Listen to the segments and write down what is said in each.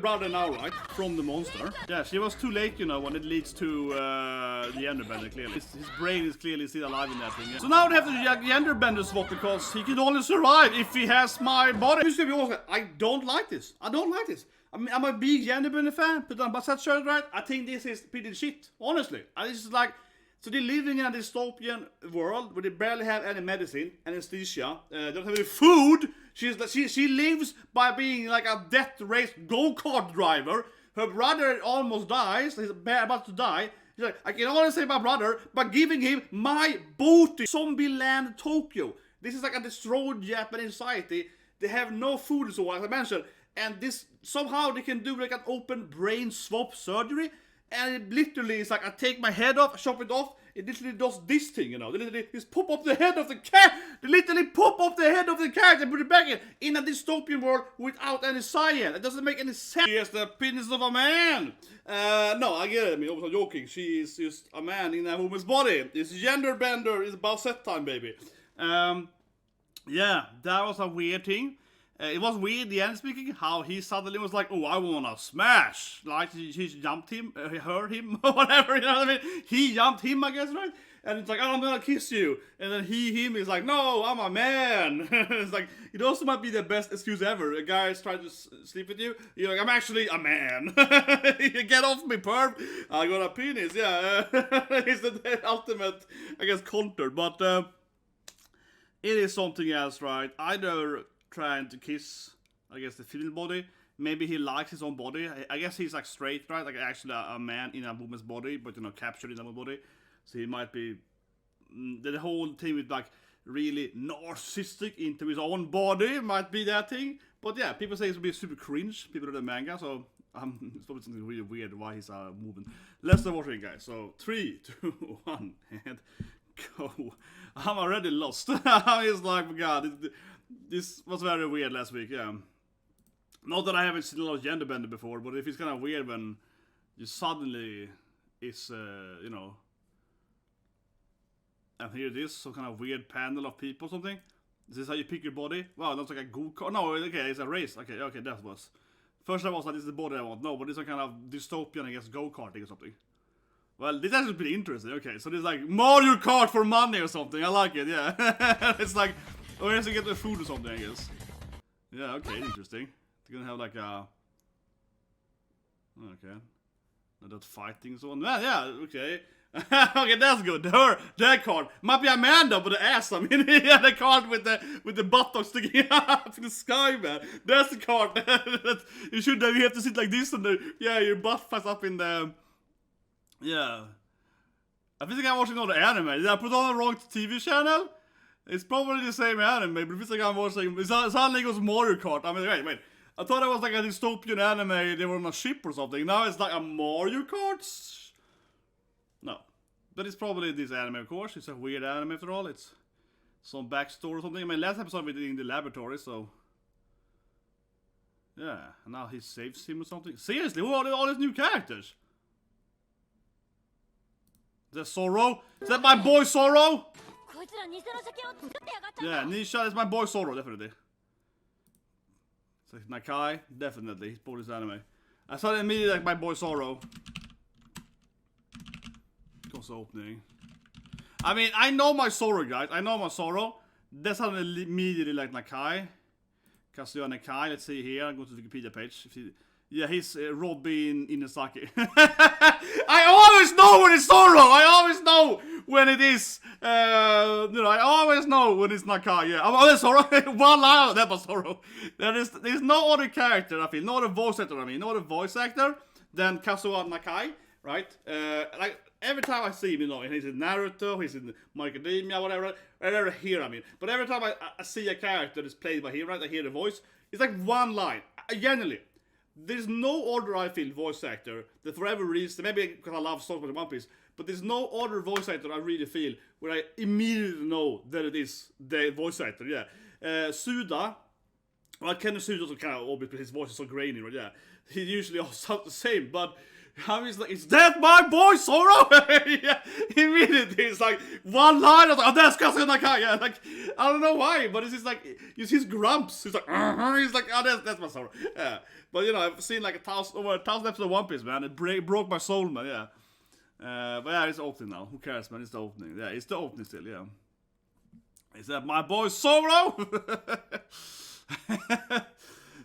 brother now, right? From the monster. Yeah, she was too late, you know, when it leads to the Genderbender, clearly. His brain is clearly still alive in that thing. Yeah. So now they have to Genderbender swap because he can only survive if he has my body. I don't like this. I don't like this. I mean, I'm a big Genderbender fan, but on that shirt, right? I think this is pretty shit, honestly. This is like, so they're living in a dystopian world where they barely have any medicine, anesthesia, they don't have any food. She lives by being like a death race go-kart driver. Her brother almost dies. He's about to die. She's like, I can only save my brother by giving him my booty. Zombie land Tokyo. This is like a destroyed Japanese society. They have no food, so as I mentioned. And this, somehow they can do like an open brain swap surgery. And it literally is like, I take my head off, chop it off. It literally does this thing, you know. They literally just pop up the head of the cat. They literally pop up the head of the cat and put it back in a dystopian world without any science. It doesn't make any sense. She has the penis of a man. No, I get it. I mean, I'm joking. She is just a man in a woman's body. It's Genderbender. It's about set time, baby. Yeah, that was a weird thing. It was weird, the end speaking, how he suddenly was like, oh, I wanna smash. Like, she jumped him, hurt him, whatever, you know what I mean? He jumped him, I guess, right? And it's like, oh, I'm gonna kiss you. And then him is like, no, I'm a man. It's like, it also might be the best excuse ever. A guy is trying to sleep with you. You're like, I'm actually a man. You get off me, perv. I got a penis, yeah. It's the ultimate, I guess, counter. But it is something else, right? Either trying to kiss, I guess, the female body. Maybe he likes his own body. I guess he's like straight, right? Like actually a man in a woman's body, but you know, captured in a woman's body. So he might be the whole thing with like really narcissistic into his own body might be that thing. But yeah, people say it's gonna be super cringe. People read the manga, so it's probably something really weird why he's moving. Let's start watching, guys. So 3, 2, 1, and go. I'm already lost. It's like, God. This was very weird last week, yeah. Not that I haven't seen a lot of Genderbender before, but if it's kind of weird when you suddenly is, you know, and here it is, some kind of weird panel of people or something. Is this how you pick your body? Wow, that's like a go-kart. No, okay, it's a race. Okay, that was. First I was like, this is the body I want. No, but it's a kind of dystopian, I guess, go-karting or something. Well, this is actually pretty interesting. Okay, so there's like Mario Kart for money or something. I like it, yeah. It's like, oh, he has to get the food or something, I guess. Yeah, okay, interesting. They're gonna have like a... Okay. That fighting and so on. Yeah, okay. Okay, that's good. That card. Might be Amanda, but the ass, I mean. Yeah, the card with the buttocks sticking up in the sky, man. That's the card. You have to sit like this and yeah, your butt flies up in the... Yeah. I think I'm watching all the anime. Did I put on the wrong TV channel? It's probably the same anime, but it feels like I'm watching... It suddenly goes Mario Kart. I mean, wait. I thought it was like a dystopian anime, they were on a ship or something. Now it's like a Mario Kart? No. But it's probably this anime, of course. It's a weird anime after all. It's some backstory or something. I mean, last episode we did in the laboratory, so... Yeah, and now he saves him or something. Seriously, who are all these new characters? Is that Zoro? Is that my boy Zoro? Yeah, Nisha is my boy Zoro, definitely. It's like Nakai, definitely. He's bought this anime. I saw it immediately like my boy Zoro. Close opening. I mean, I know my Zoro, guys. I know my Zoro. That's how I immediately like Nakai. Kazuya Nakai. Let's see here. I'll go to the Wikipedia page. Yeah, he's Robin Inazaki. I always know when it's Zoro. I always know when it is. You know, I always know when it's Nakai. Yeah, oh, that's Zoro. One line. That was Zoro. There's no other character. I feel no other voice actor. No other voice actor than Kazuya Nakai. Right? Like every time I see him, you know, he's in Naruto, he's in My Academia, whatever here. I mean, but every time I see a character that's played by him, right? I hear the voice. It's like one line. Generally. There's no other, I feel, voice actor that for every reason, maybe because I love Star Wars and One Piece, but there's no other voice actor I really feel where I immediately know that it is the voice actor, yeah. Suda, well, Ken Suda also kind of obvious, but his voice is so grainy, right, yeah. he usually all sounds the same, but he's like, is that my boy Zoro? Yeah, immediately it's like one line. I was like, oh, that's Kasunakai. Yeah, like I don't know why, but it's just like you see his grumps. He's like, he's like, oh, that's my Zoro. Yeah, but you know, I've seen like over 1,000 episodes of One Piece, man. It broke my soul, man. Yeah, but yeah, it's opening now. Who cares, man? It's the opening. Yeah, it's the opening still. Yeah, is that my boy Zoro?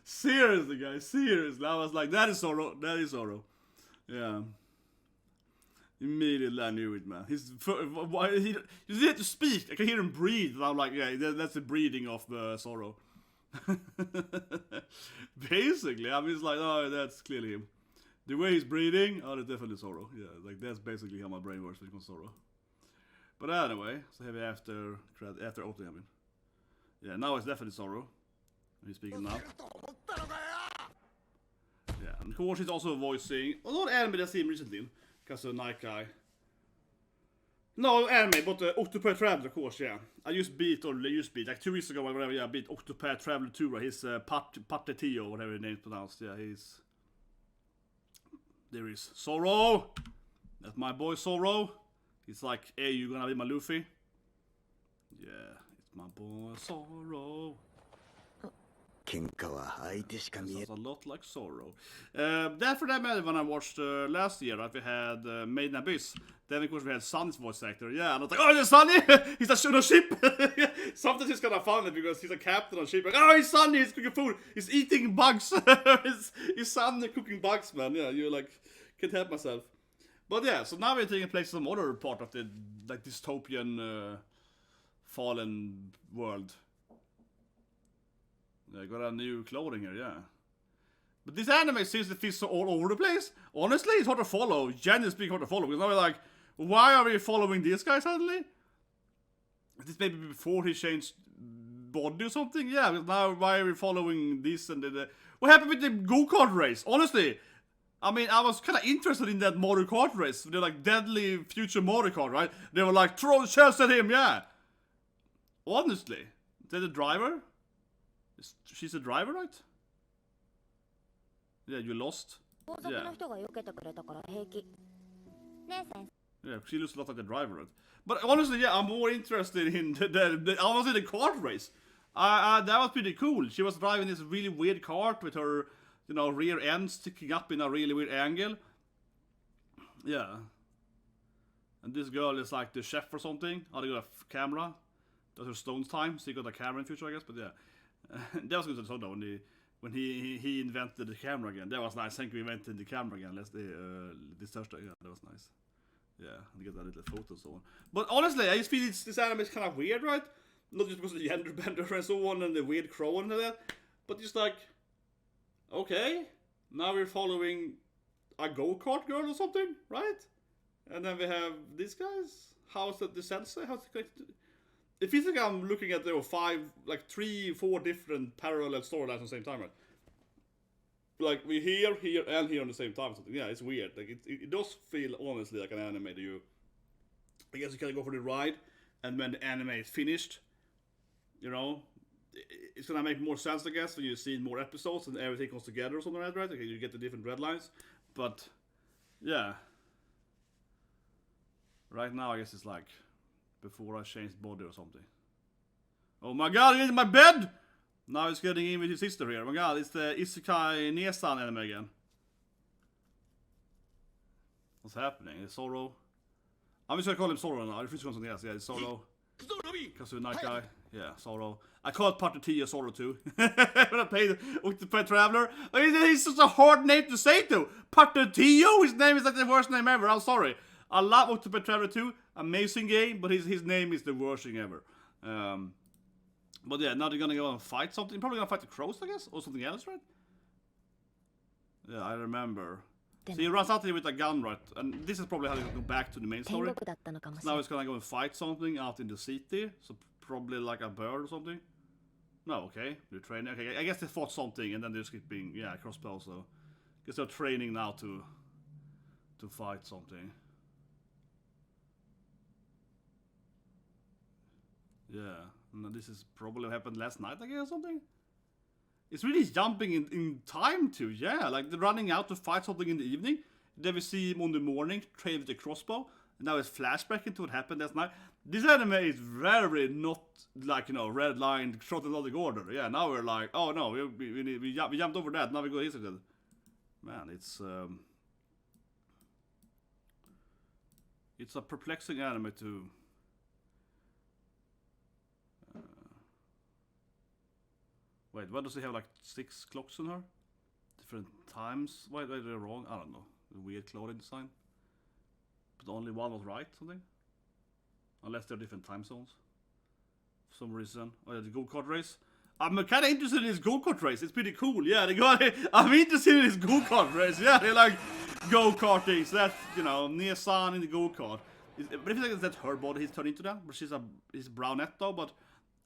Seriously, guys, seriously. I was like, that is Zoro. That is Zoro. Yeah. Immediately I knew it, man. He didn't to speak. I can hear him breathe. And I'm like, yeah, that's the breathing of Zoro. Basically, I mean, it's like, oh, that's clearly him. The way he's breathing, oh, that's definitely Zoro. Yeah, like that's basically how my brain works when it comes to Zoro. But anyway, so heavy after opening, I mean. Yeah, now it's definitely Zoro. He's speaking now. Yeah, and of course he's also voicing a lot of anime I've seen recently. Because of Night Guy. No anime, but Octopath Traveler, of course, yeah. I used beat, like 2 weeks ago, whatever, yeah, beat Octopath Traveler 2, right? He's Patetio, whatever his name's pronounced, yeah, he's... There is Zoro! That's my boy Zoro. He's like, hey, you gonna be my Luffy? Yeah, it's my boy Zoro. Sounds a lot like Zoro. That for that matter, when I watched last year, right, we had Made in Abyss. Then of course we had Sunny's voice actor. Yeah, and I was like, oh, it's Sunny! He's on a ship! Sometimes it's kind of funny because he's a captain on a ship. Like, oh, he's Sunny! He's cooking food! He's eating bugs! He's Sunny cooking bugs, man. Yeah, you're like, can't help myself. But yeah, so now we're taking place in some other part of the like dystopian fallen world. I got a new clothing here, yeah. But this anime seems to fit so all over the place. Honestly, it's hard to follow. Generally speaking, hard to follow. Because now we're like, why are we following this guy suddenly? This maybe before he changed body or something? Yeah, because now why are we following this and the... What happened with the go-kart race? Honestly, I mean, I was kind of interested in that Maru Kart race. They're like deadly future Maru Kart, right? They were like, throw shells at him, yeah. Honestly, is that the driver? She's a driver, right? Yeah, you lost. Yeah. Yeah, she looks a lot like the driver, right? But honestly, yeah, I'm more interested in I was in the kart race. That was pretty cool. She was driving this really weird kart with her, you know, rear end sticking up in a really weird angle. Yeah. And this girl is like the chef or something. Oh, they got a camera. That's her Stone's time, so he got a camera in the future, I guess, but yeah. That was good to know when he invented the camera again. That was nice. Thank you, invented the camera again. This Thursday. Yeah, that was nice. Yeah, and get that little photo and so on. But honestly, I just feel this anime is kind of weird, right? Not just because of the gender bender and so on and the weird crow and that, but just like, okay, now we're following a go-kart girl or something, right? And then we have these guys. How's that the sensei? How's it connected? It feels like I'm looking at 3, 4 different parallel storylines at the same time, right? Like we here, and here on the same time. Something. Yeah, it's weird. Like it does feel honestly like an anime. I guess you kind of go for the ride, and when the anime is finished, you know, it's gonna make more sense, I guess, when you see more episodes and everything comes together or something like that, right? Okay, you get the different red lines, but yeah. Right now, I guess it's like before I changed body or something. Oh my god, he's in my bed! Now he's getting in with his sister here. Oh my god, it's the Isekai Nesan anime again. What's happening? It's Zoro. I'm just gonna call him Zoro now. I refuse to call something else. Yeah, it's Zoro. Because Night Guy. Yeah, Zoro. I call it Patetio Zoro too. When I played Octopath Traveler. He's such a hard name to say too. Patetio? His name is like the worst name ever. I'm sorry. I love Octopath Traveler 2, amazing game, but his name is the worst thing ever. But yeah, now they're gonna go and fight something. Probably gonna fight the crows, I guess, or something else, right? Yeah, I remember. So he runs out here with a gun, right? And this is probably how they go back to the main story. Now he's gonna go and fight something out in the city, so probably like a bird or something. No, okay, they're training. Okay, I guess they fought something, and then they're skipping, yeah, crossbow. So, I guess they're training now to fight something. Yeah, and this is probably happened last night, I guess, or something. It's really jumping in time too, yeah. Like they're running out to fight something in the evening. Then we see him on the morning, train with the crossbow. And now it's flashback into what happened last night. This anime is very not like, you know, red line, shot in logic order. Yeah, now we're like, oh no, we jumped over that, now we go easy. Man, it's a perplexing anime to... Wait, why does he have like 6 clocks on her? Different times? Why are they wrong? I don't know. The weird clothing design. But only one was right, something? Unless they're different time zones. For some reason. Oh yeah, the go-kart race. I'm kinda interested in this go-kart race. It's pretty cool. Yeah, I'm interested in this go-kart race. Yeah, they like go-karting. So that's, you know, Nia-san in the go-kart. But it feels like that's her body he's turned into that. But she's brunette though, but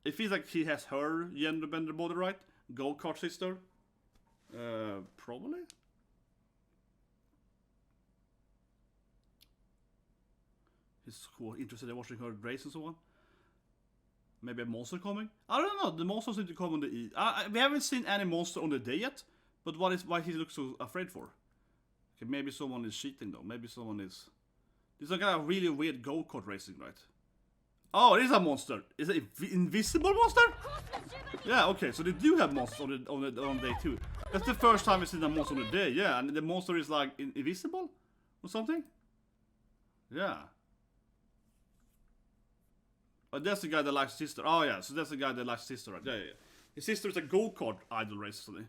it feels like she has her gender bender body, right? Go-kart sister. Probably. He's cool, interested in watching her race and so on. Maybe a monster coming? I don't know, the monsters need to come on the we haven't seen any monster on the day yet, but why he looks so afraid for? Okay, maybe someone is cheating though, maybe someone is... This is like a really weird go-kart racing, right? Oh, it is a monster! Is it an invisible monster? Yeah, okay, so they do have monsters on day too. That's the first time we've seen a monster on the day, yeah, and the monster is like invisible? Or something? Yeah. Oh, that's the guy that likes his sister. Oh yeah, so that's the guy that likes his sister, right? Yeah, yeah, yeah. His sister is a go-kart idol racer, something.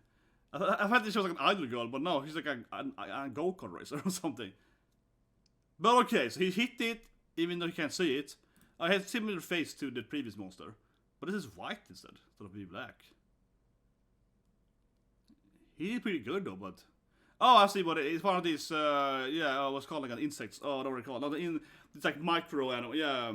I thought she was like an idol girl, but no, he's like a go-kart racer or something. But okay, so he hit it, even though he can't see it. I had similar face to the previous monster. But this is white instead of being black. He did pretty good though, but... Oh, I see what it is. It's one of these, yeah, what's called like an insects. Oh, I don't recall. No, it's like micro animal, yeah.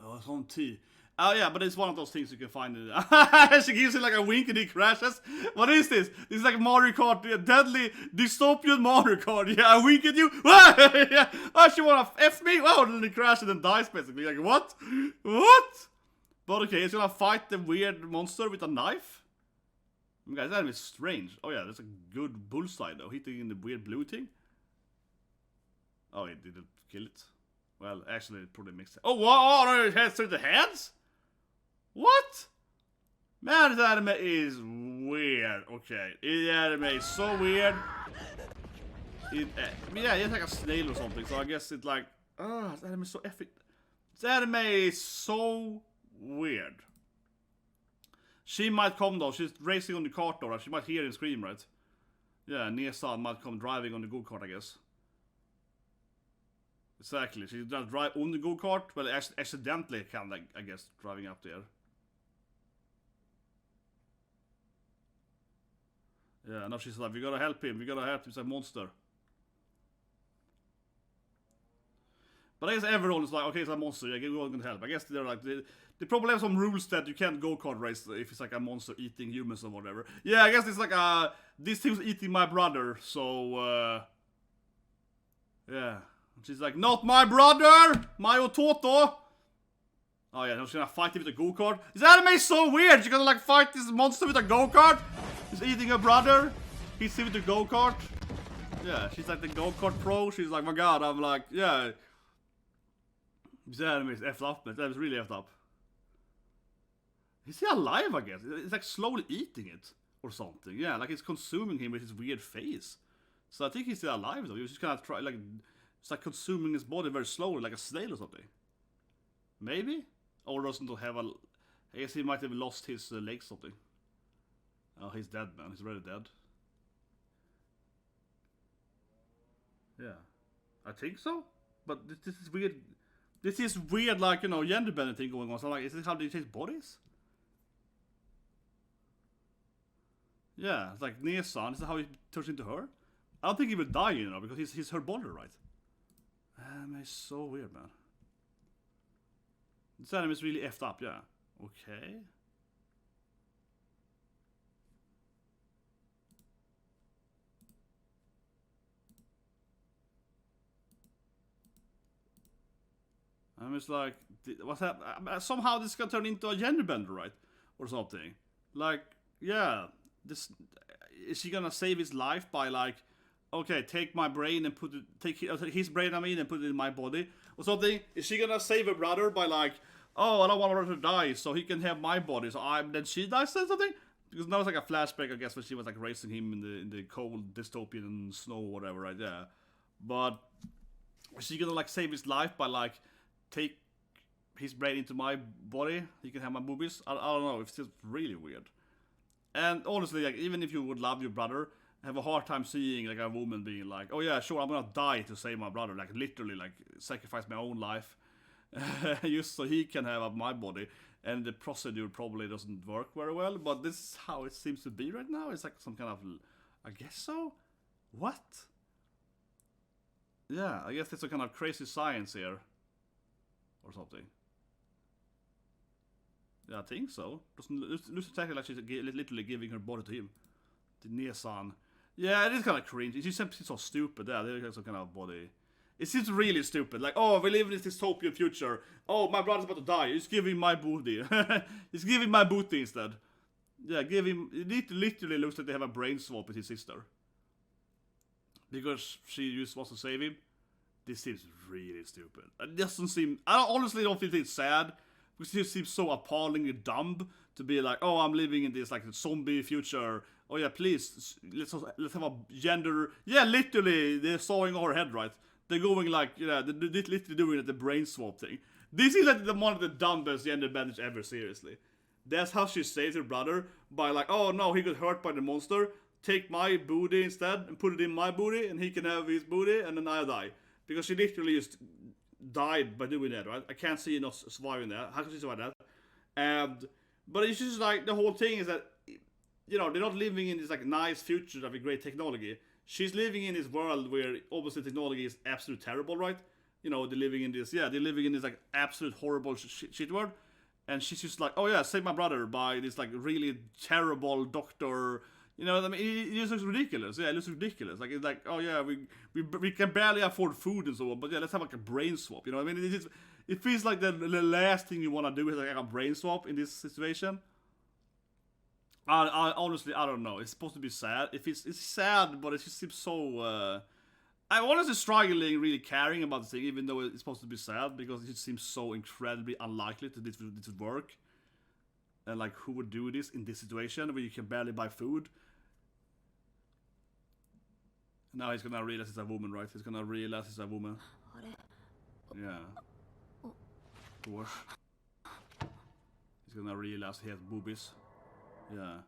Oh, it's on T. Oh yeah, but it's one of those things you can find in it. She gives it like a wink and he crashes. What is this? This is like Mario Kart, a deadly dystopian Mario Kart. Yeah, I wink at you. Yeah. Oh, she wanna F me? Oh, then he crashes and dies basically. Like, what? What? But okay, he's gonna fight the weird monster with a knife. Guys, that is strange. Oh yeah, that's a good bullseye though, hitting in the weird blue thing. Oh, he didn't kill it. Well, actually, it probably makes sense. Oh, wow! Oh, it has through the heads? What? Man, this anime is weird. Okay, the anime is so weird. Yeah, it's like a snail or something, so I guess it's like... this anime is so epic. This anime is so weird. She might come though, she's racing on the kart though, right? She might hear and scream, right? Yeah, Nia-san might come driving on the go-kart, I guess. Exactly, she does drive on the go-kart, but accidentally kind of like, I guess, driving up there. Yeah, now she's like, we gotta help him, he's a monster. But I guess everyone is like, okay, it's a monster, yeah, we're all gonna help. I guess they're like, they probably have some rules that you can't go-kart race if it's like a monster eating humans or whatever. Yeah, I guess it's like, this thing's eating my brother, so, yeah. She's like, not my brother! My ototo! Oh yeah, she's gonna fight him with a go-kart. This anime is so weird! She's gonna like fight this monster with a go-kart? He's eating her brother. He's with the go-kart. Yeah, she's like the go-kart pro. She's like, my god, I'm like, yeah. This anime is effed up, man. That is really effed up. Is he alive, I guess? It's like slowly eating it. Or something. Yeah, like it's consuming him with his weird face. So I think he's still alive though. He was just kind of try like... It's like consuming his body very slowly, like a snail or something. Maybe? Or doesn't have a... I guess he might have lost his leg or something. Oh, he's dead, man. He's already dead. Yeah. I think so. But this is weird. This is weird, like, you know, gender bending thing going on. So, like, is this how they change bodies? Yeah, it's like Nia-san. Is that how he turns into her? I don't think he will die, you know, because he's her body, right? Anime is so weird, man. This anime is really effed up, yeah. Okay. I'm just like, what's happening? Somehow this is gonna turn into a gender bender, right? Or something. Like, yeah, this is she gonna save his life by like, okay, take my brain and take his brain, I mean, and put it in my body or something? Is she gonna save her brother by like, oh, I don't want her to die, so he can have my body, so then she dies or something? Because now it's like a flashback, I guess, when she was like raising him in the cold dystopian snow or whatever, right? Yeah, but is she gonna like save his life by like take his brain into my body? He can have my boobies. I don't know. It's just really weird. And honestly, like even if you would love your brother, I have a hard time seeing like a woman being like, oh yeah, sure, I'm gonna die to save my brother, like literally like sacrifice my own life just so he can have my body. And the procedure probably doesn't work very well, but this is how it seems to be right now. It's like some kind of, I guess so? What? Yeah, I guess there's some kind of crazy science here. Or something. Yeah, I think so. Doesn't looks exactly like she's literally giving her body to him. The Nesan. Yeah, it is kind of cringe. It just seems so stupid. Yeah, there's some kind of body. It seems really stupid. Like, oh, we live in this dystopian future. Oh, my brother's about to die. He's giving my booty. He's giving my booty instead. Yeah, give him. It literally looks like they have a brain swap with his sister. Because she just wants to save him. This seems really stupid. It doesn't seem. I honestly don't feel it's sad. Because it just seems so appallingly dumb to be like, oh, I'm living in this like zombie future. Oh yeah, please, let's have a gender. Yeah, literally, they're sawing our head, right? They're going like, they're literally doing the brain swap thing. This is like one of the dumbest gender benders ever, seriously. That's how she saves her brother, by like, oh no, he got hurt by the monster, take my booty instead, and put it in my booty, and he can have his booty, and then I die. Because she literally just died by doing that, right? I can't see enough surviving that. How can she survive that? But it's just like, the whole thing is that, they're not living in this like nice future of a great technology. She's living in this world where obviously technology is absolutely terrible, right? They're living in this, like absolute horrible shit world. And she's just like, oh yeah, save my brother by this like really terrible doctor. You know what I mean? It just looks ridiculous. Yeah, it looks ridiculous. Like, it's like, oh yeah, we can barely afford food and so on, but yeah, let's have like a brain swap. You know what I mean? It feels like the last thing you want to do is like a brain swap in this situation. I honestly, I don't know. It's supposed to be sad. It's sad, but it just seems so. I'm honestly struggling, really caring about the thing, even though it's supposed to be sad, because it just seems so incredibly unlikely that this would work. And like, who would do this in this situation where you can barely buy food? Now he's gonna realize it's a woman, right? He's gonna realize it's a woman. Yeah. Of course. He's gonna realize he has boobies. Yeah.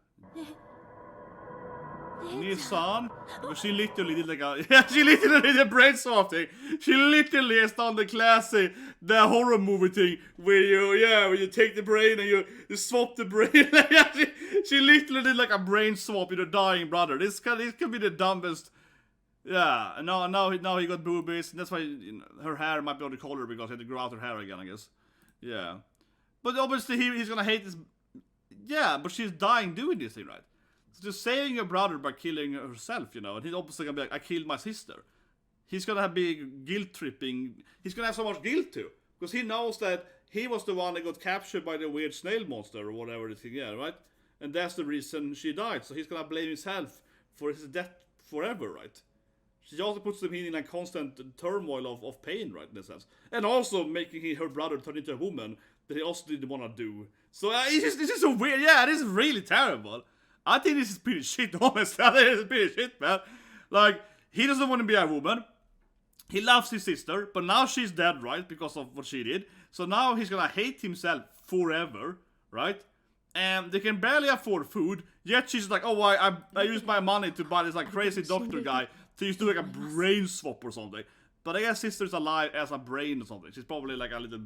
Nissan, but she literally did like a she literally did a brain swap thing. She literally has done the horror movie thing where you take the brain and you swap the brain. she literally did like a brain swap with her dying brother. This could be the dumbest. Yeah, and now he got boobies, and that's why her hair might be on the collar because he had to grow out her hair again, I guess. Yeah, but obviously he's gonna hate this. Yeah, but she's dying doing this thing, right? So just saving her brother by killing herself, and he's obviously gonna be like, I killed my sister. He's gonna be guilt tripping. He's gonna have so much guilt too, because he knows that he was the one that got captured by the weird snail monster or whatever the thing, right? And that's the reason she died. So he's gonna blame himself for his death forever, right? She also puts him in a constant turmoil of pain, right, in a sense. And also making her brother turn into a woman that he also didn't want to do. So it's just so weird. Yeah, this is really terrible. I think this is pretty shit, honestly. I think this is pretty shit, man. Like, he doesn't want to be a woman. He loves his sister, but now she's dead, right, because of what she did. So now he's gonna hate himself forever, right? And they can barely afford food, yet she's like, oh, I used my money to buy this like crazy doctor guy to just do like a brain swap or something. But I guess sister's alive as a brain or something. She's probably like a little.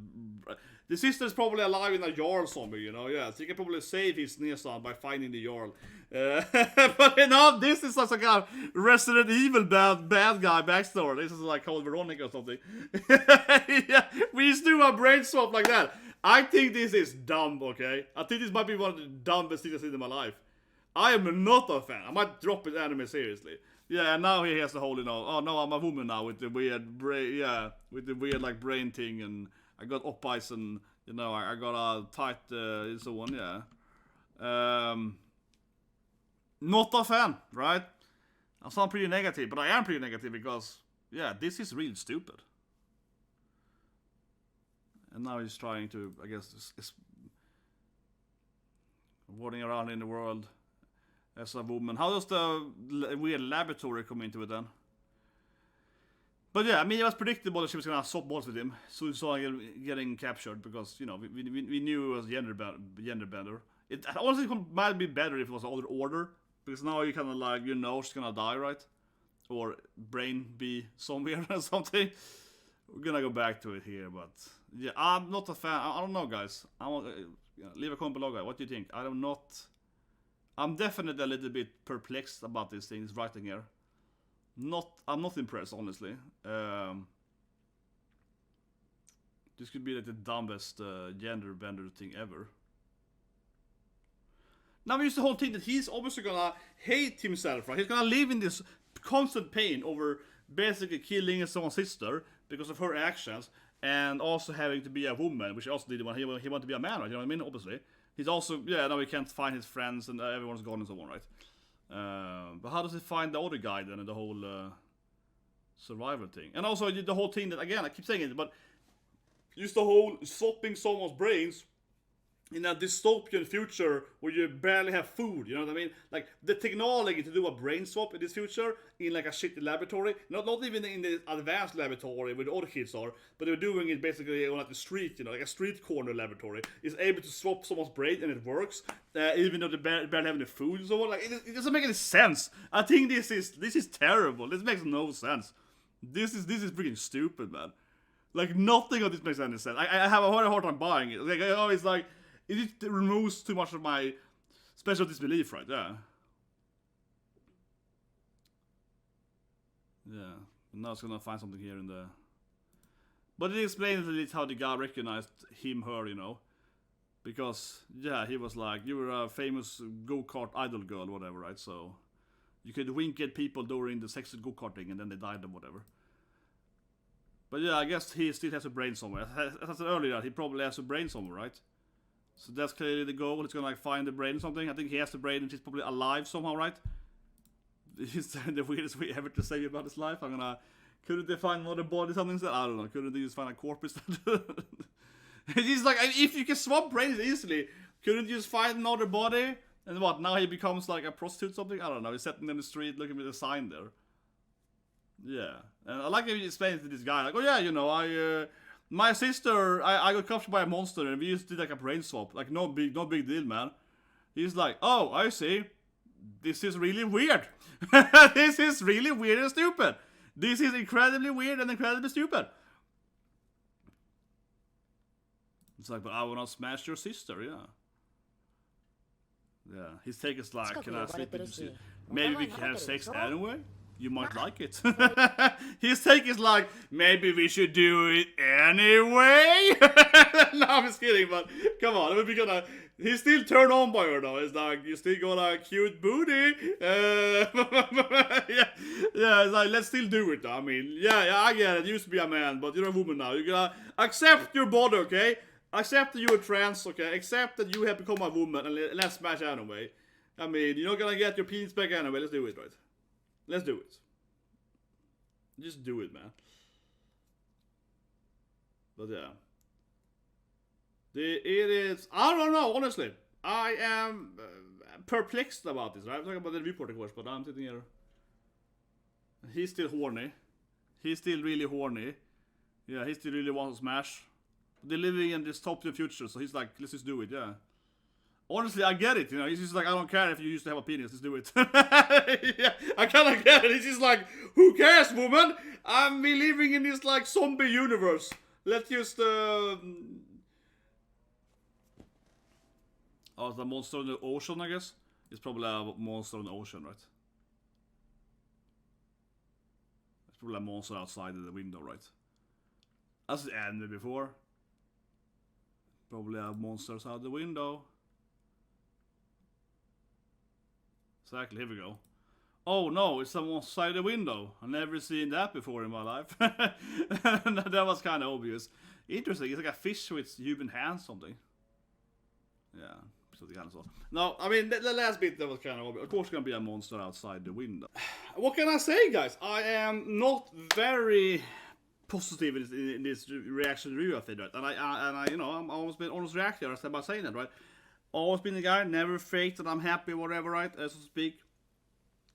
The sister's probably alive in a Jarl somewhere, yeah. So you can probably save his Nesan by finding the Jarl. But this is like some kind of Resident Evil bad guy backstory. This is like called Veronica or something. Yeah, we just do a brain swap like that. I think this is dumb, okay? I think this might be one of the dumbest things I've seen in my life. I am not a fan. I might drop his anime seriously. Yeah, and now he has the whole, oh no, I'm a woman now with the weird brain, with the weird like brain thing, and I got oppies and, I got a tight, so on, yeah. Not a fan, right? I sound pretty negative, but I am pretty negative because, yeah, this is really stupid. And now he's trying to, I guess, is running around in the world as a woman. How does the weird laboratory come into it then? But yeah, I mean, it was predictable that she was gonna swap balls with him. So we saw him getting captured because, you know, we knew it was gender bender. It honestly might be better if it was another order. Because now you kind of like, you know she's gonna die, right? Or brain be somewhere or something. We're gonna go back to it here, but yeah, I'm not a fan. I don't know, guys. Leave a comment below, guys. What do you think? I'm definitely a little bit perplexed about these things writing here. I'm not impressed, honestly. This could be like the dumbest gender bender thing ever. Now we use the whole thing that he's obviously gonna hate himself, right? He's gonna live in this constant pain over basically killing someone's sister because of her actions, and also having to be a woman, which he also did when he wanted to be a man, right? You know what I mean? Obviously. He's also, yeah, now he can't find his friends and everyone's gone and so on, right? But how does he find the other guy then and the whole survivor thing? And also the whole thing that, again, I keep saying it, but just the whole swapping someone's brains in a dystopian future where you barely have food, you know what I mean? Like, the technology to do a brain swap in this future in like a shitty laboratory, not even in the advanced laboratory where the other kids are, but they're doing it basically on like the street, you know, like a street corner laboratory, is able to swap someone's brain and it works, even though they barely have any food and so on. Like, it doesn't make any sense. I think this is terrible. This makes no sense. This is freaking stupid, man. Like, nothing of this makes any sense. I have a hard time buying it. Like, it's like, it removes too much of my special disbelief, right? Yeah. Yeah. Now it's gonna find something here in the... But it explains a little how the guy recognized her, you know. Because, yeah, he was like, you were a famous go-kart idol girl, whatever, right? So, you could wink at people during the sexy go-karting and then they died or whatever. But yeah, I guess he still has a brain somewhere. As I said earlier, he probably has a brain somewhere, right? So that's clearly the goal. It's gonna like find the brain or something. I think he has the brain and he's probably alive somehow, right? Is the weirdest way ever to say about his life. Couldn't they find another body or something? I don't know. Couldn't they just find a corpse? It's just like, if you can swap brains easily, couldn't you just find another body? And what, now he becomes like a prostitute or something? I don't know. He's sitting in the street looking at the sign there. Yeah. And I like how he explains to this guy, like, oh yeah, you know, my sister, I got captured by a monster and we just did like a brain swap. Like, no big deal, man. He's like, oh, I see. This is really weird. This is really weird and stupid. This is incredibly weird and incredibly stupid. It's like, but I wanna smash your sister, yeah. Yeah, his take is like, can I sleep with you? Maybe we can have sex anyway? You might like it. His take is like, maybe we should do it anyway? No, I'm just kidding, but come on. He's still turned on by her though. It's like, you still got a cute booty. Yeah, it's like, let's still do it though. I mean, yeah, I get it. You used to be a man, but you're a woman now. You gotta accept your body, okay? Accept that you're trans, okay? Accept that you have become a woman and let's smash anyway. I mean, you're not gonna get your penis back anyway. Let's do it, right? Let's do it. Just do it, man. But yeah. It is... I don't know, honestly. I am perplexed about this, right? I'm talking about the report, of course, but I'm sitting here. He's still horny. He's still really horny. Yeah, he still really wants to smash. They're living in this dystopian future, so he's like, let's just do it, yeah. Honestly, I get it, you know, he's just like, I don't care if you used to have a penis, let's do it. Yeah, I kinda get it, he's just like, who cares, woman? I'm living in this, like, zombie universe. Let's just, Oh, it's a monster in the ocean, I guess? It's probably a monster in the ocean, right? It's probably a monster outside of the window, right? That's the end before. Probably have monsters out the window. Exactly, here we go. Oh no, it's someone outside the window. I've never seen that before in my life. That was kind of obvious. Interesting, it's like a fish with human hands something. Yeah. So kind of so. No, I mean the last bit that was kind of course gonna be a monster outside the window. What can I say, guys? I am not very positive in this reaction review of it, right? And I you know, I'm always been honest reactor by saying that, right? Always been the guy, never faked that I'm happy, whatever, right? So to speak.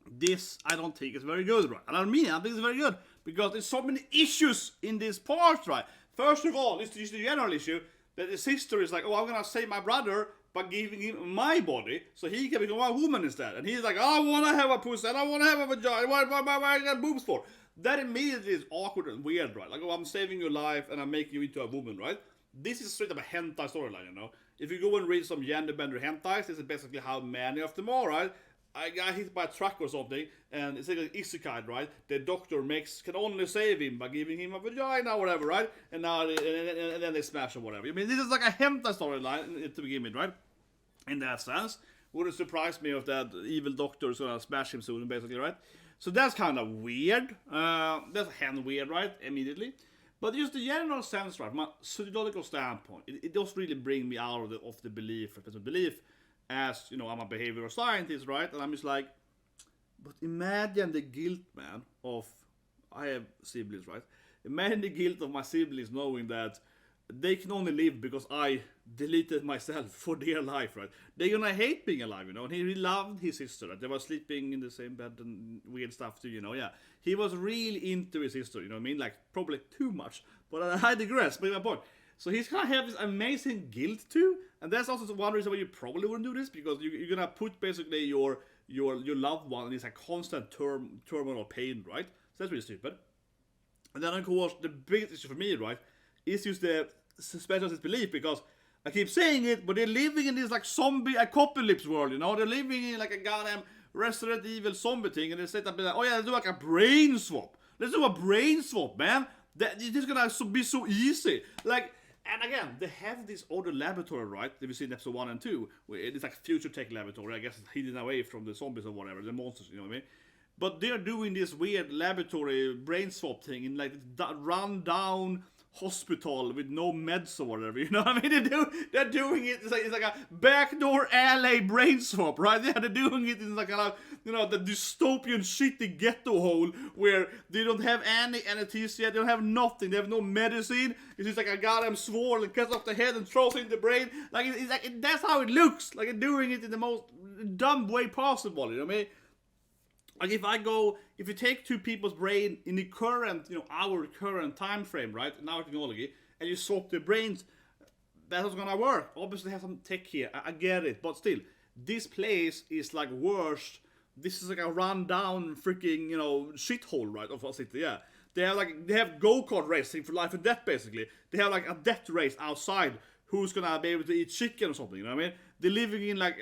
This I don't think is very good, right? And I think it's very good because there's so many issues in this part, right? First of all, it's just the general issue that the sister is like, oh, I'm gonna save my brother by giving him my body so he can become a woman instead. And he's like, I wanna have a pussy, and I wanna have a vagina, what I got boobs for? That immediately is awkward and weird, right? Like, oh, I'm saving your life and I'm making you into a woman, right? This is straight up a hentai storyline, you know? If you go and read some gender-bender hentais, this is basically how many of them are, right? I got hit by a truck or something, and it's like an isekai, right? The doctor can only save him by giving him a vagina or whatever, right? And now and then they smash or whatever. I mean, this is like a hentai storyline to begin with, right? In that sense, wouldn't surprise me if that evil doctor is gonna smash him soon, basically, right? So that's kind of weird. That's hand weird, right? Immediately. But just the general sense, right? From a psychological standpoint, it does really bring me out of the belief, as, you know, I'm a behavioral scientist, right? And I'm just like, but imagine the guilt, man, I have siblings, right? Imagine the guilt of my siblings knowing that they can only live because I deleted myself for their life, right? They're gonna hate being alive, you know? And he really loved his sister, right? They were sleeping in the same bed and weird stuff too, you know? Yeah. He was really into his sister, you know what I mean? Like, probably too much. But I digress, but my point. So he's gonna have this amazing guilt too, and that's also one reason why you probably wouldn't do this, because you're gonna put basically your loved one in this like constant turmoil of pain, right? So that's really stupid. And then of course the biggest issue for me, right, is just the suspension of disbelief, because I keep saying it, but they're living in this like zombie apocalypse world, you know? They're living in like a goddamn Resident Evil zombie thing, and they set up like, oh yeah, let's do like a brain swap. Let's do a brain swap, man. This is gonna be so easy, like. And again, they have this other laboratory, right, that we see in episode 1 and 2. It's like future tech laboratory, I guess it's hidden away from the zombies or whatever, the monsters, you know what I mean? But they're doing this weird laboratory brain swap thing in like run down hospital with no meds or whatever, you know what I mean? They're doing it, it's like a backdoor LA brain swap, right? Yeah, they're doing it in like a, you know, the dystopian shitty ghetto hole where they don't have any anesthesia, they don't have nothing, they have no medicine. It's just like a goddamn sword and cuts off the head and throws it in the brain. Like, it's like, that's how it looks, like they're doing it in the most dumb way possible, you know what I mean? Like if you take two people's brain in the current, you know, our current time frame, right, in our technology, and you swap their brains, that's not gonna work. Obviously, they have some tech here. I get it, but still, this place is like worse. This is like a run-down freaking, you know, shithole, right, of a city. Yeah, they have go-kart racing for life and death, basically. They have like a death race outside. Who's gonna be able to eat chicken or something, you know what I mean? They're living in like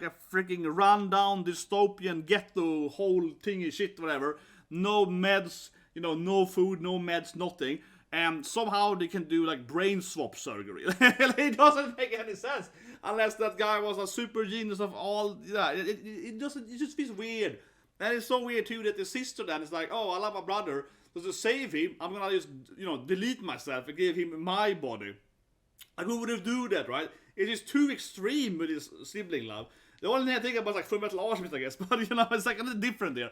a freaking rundown dystopian ghetto whole thingy shit, whatever. No meds, you know, no food, no meds, nothing. And somehow they can do like brain swap surgery. It doesn't make any sense unless that guy was a super genius of all. Yeah, it just feels weird. And it's so weird too that the sister then is like, oh, I love my brother, so to save him, I'm gonna just, you know, delete myself and give him my body. Like, who would have do that, right? It is too extreme with his sibling love. The only thing I think about is like Full Metal Alchemist, I guess, but you know, it's like a little different there.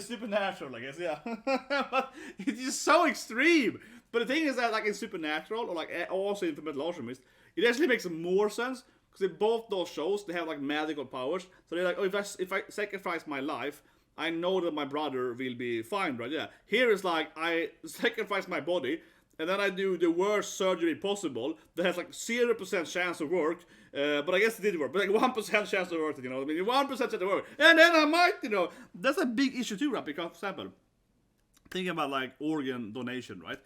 Supernatural, I guess, yeah. But it is so extreme. But the thing is that, like in Supernatural, or like also in Full Metal Alchemist, it actually makes more sense, because in both those shows, they have like magical powers. So they're like, oh, if I sacrifice my life, I know that my brother will be fine, right? Yeah. Here is like, I sacrifice my body, and then I do the worst surgery possible that has like 0% chance of work, but I guess it did work, but like 1% chance of work, you know, I mean, 1% chance of work, and then I might, you know, that's a big issue too, right? Because, for example, think about like organ donation, right?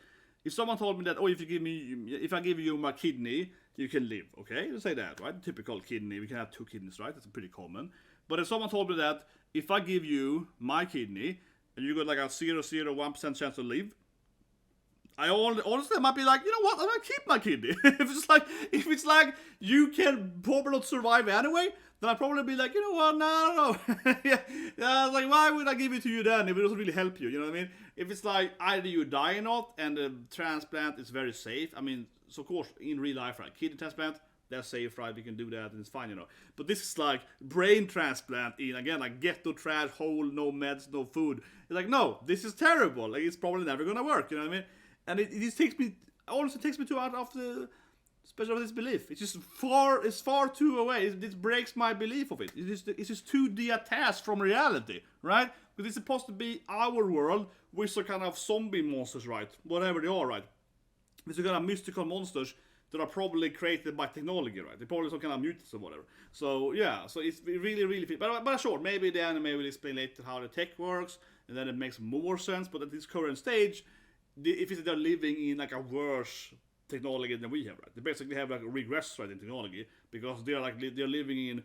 If someone told me that, oh, if I give you my kidney, you can live, okay? Let's say that, right? Typical kidney, we can have 2 kidneys, right? That's pretty common. But if someone told me that, if I give you my kidney, and you got like a 0.01% chance to live, I honestly might be like, you know what, I'm gonna keep my kidney. if it's like you can probably not survive anyway, then I'd probably be like, you know what, no. Yeah, like, why would I give it to you then if it doesn't really help you, you know what I mean? If it's like either you die or not, and the transplant is very safe, I mean, so of course, in real life, right, kidney transplant, they're safe, right? We can do that, and it's fine, you know. But this is like brain transplant in again, like ghetto trash hole, no meds, no food. It's like, no, this is terrible. Like it's probably never gonna work. You know what I mean? And it takes me, also takes me to out of the special of disbelief. It's just far too away. It breaks my belief of it. It's just too detached from reality, right? Because it's supposed to be our world with some kind of zombie monsters, right? Whatever they are, right? With some kind of mystical monsters that are probably created by technology, right? They're probably some kind of mutants or whatever. So yeah, so it's really but sure, maybe the anime will explain later how the tech works, and then it makes more sense. But at this current stage, if they're living in like a worse technology than we have, right? They basically have like a regress, right, in technology, because they're living in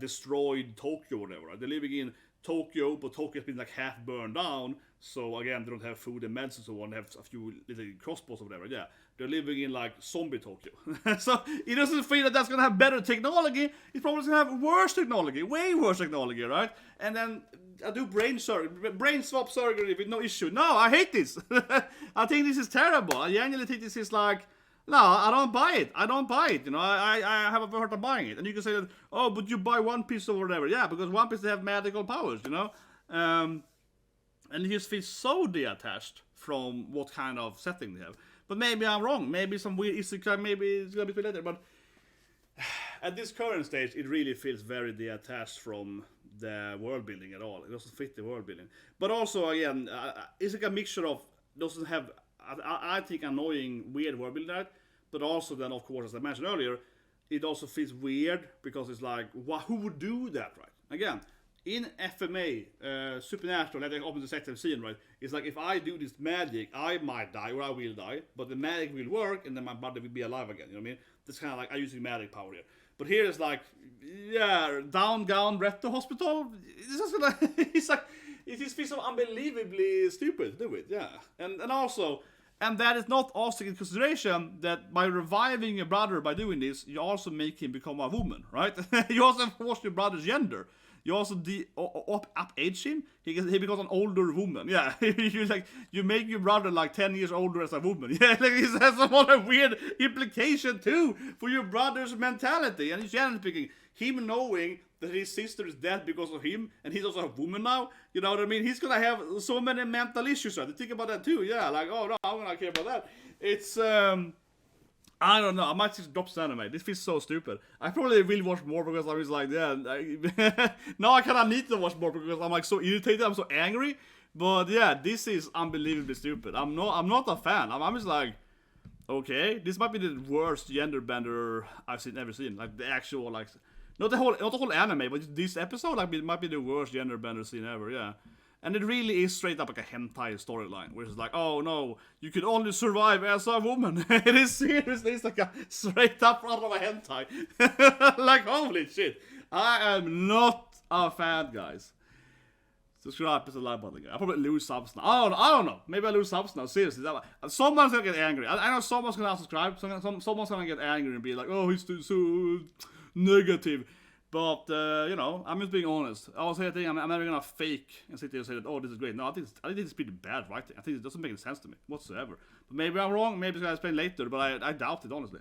destroyed Tokyo or whatever, right? They're living in Tokyo, but Tokyo's been like half burned down, so again they don't have food and meds and so on. They have a few little crossbows or whatever. Yeah, they're living in like zombie Tokyo. So it doesn't feel that that's gonna have better technology. It's probably gonna have worse technology, way worse technology, right? And then I do brain swap surgery with no issue. No, I hate this. I think this is terrible. I genuinely think this is like, no, I don't buy it. You know, I have a hard time buying it. And you can say that, oh, but you buy One Piece or whatever. Yeah, because One Piece they have magical powers, you know. And it just feels so detached from what kind of setting they have. But maybe I'm wrong. Maybe some weird isekai, maybe it's gonna be later. But at this current stage, it really feels very detached from the world building at all. It doesn't fit the world building. But also, again, it's like a mixture of, doesn't have, I think, annoying, weird world building, right? But also then, of course, as I mentioned earlier, it also feels weird because it's like, who would do that, right? Again, in FMA, Supernatural, like the open detective scene, right? It's like, if I do this magic, I might die, or I will die, but the magic will work, and then my body will be alive again, you know what I mean? That's kind of like, I use magic power here. But here it's like, yeah, down, ret to hospital. It's just gonna, it's like, it just feels so unbelievably stupid to do it, yeah. And also, and that is not also in consideration that by reviving your brother by doing this, you also make him become a woman, right? You also force your brother's gender. You also up-age him. He becomes an older woman. Yeah, you make your brother like 10 years older as a woman. Yeah, like it has some other weird implication too for your brother's mentality. And generally speaking, him knowing that his sister is dead because of him, and he's also a woman now. You know what I mean? He's gonna have so many mental issues. Right? Think about that too. Yeah, like, oh no, I'm gonna care about that. It's I don't know. I might just drop this anime. This feels so stupid. I probably will watch more because I was like, yeah. Now I kind of need to watch more because I'm like so irritated. I'm so angry. But yeah, this is unbelievably stupid. I'm not a fan. I'm just like, okay, this might be the worst gender bender I've ever seen. Like the actual like, not the whole anime, but this episode like it might be the worst gender bender scene ever. Yeah. And it really is straight up like a hentai storyline, where it's like, oh no, you can only survive as a woman. It is seriously, it's like a straight up out of a hentai. Like, holy shit. I am not a fan, guys. Subscribe, press the like button. I'll probably lose subs now. I don't know. Maybe I lose subs now. Seriously. Someone's gonna get angry. I know someone's gonna unsubscribe. Someone's gonna get angry and be like, oh, he's so negative. But, you know, I'm just being honest. I was saying I'm never gonna fake and sit there and say that, oh, this is great. No, I think it's pretty bad writing. I think it doesn't make any sense to me whatsoever. But maybe I'm wrong. Maybe it's gonna explain later. But I doubt it, honestly.